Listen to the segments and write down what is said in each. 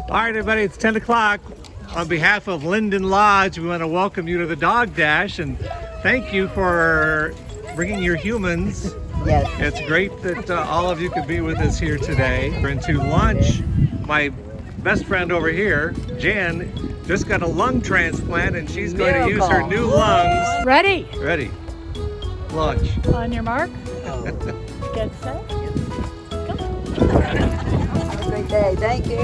All right, everybody, it's 10 o'clock. On behalf of Linden Lodge, we want to welcome you to the Dog Dash and thank you for bringing your humans. Yes. It's great that all of you could be with us here today. We're into lunch. My best friend over here, Jan, just got a lung transplant and she's going to use her new lungs. Ready? Ready. Lunch. On your mark. Get set. Have a great day. Thank you.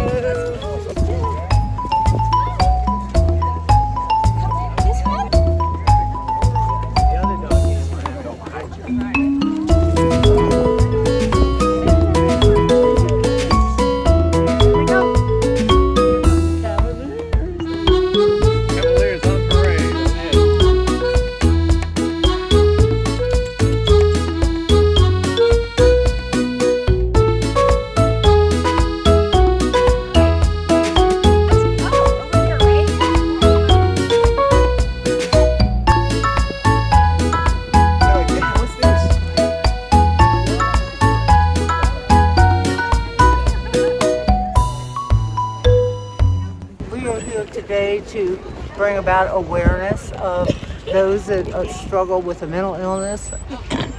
We are here today to bring about awareness of those that struggle with a mental illness.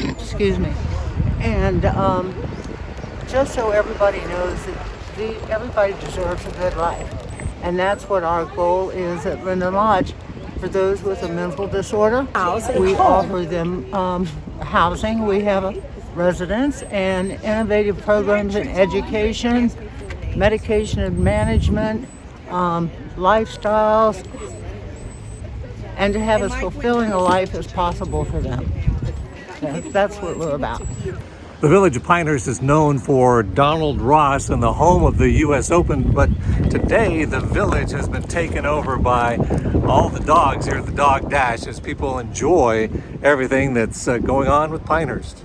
Excuse me. And just so everybody knows that everybody deserves a good life. And that's what our goal is at Linden Lodge. For those with a mental disorder, we offer them housing. We have a residence and innovative programs in education, medication and management, lifestyles, and to have as fulfilling a life as possible for them. That's what we're about. The village of Pinehurst is known for Donald Ross and the home of the U.S. Open, but today the village has been taken over by all the dogs here at the Dog Dash as people enjoy everything that's going on with Pinehurst.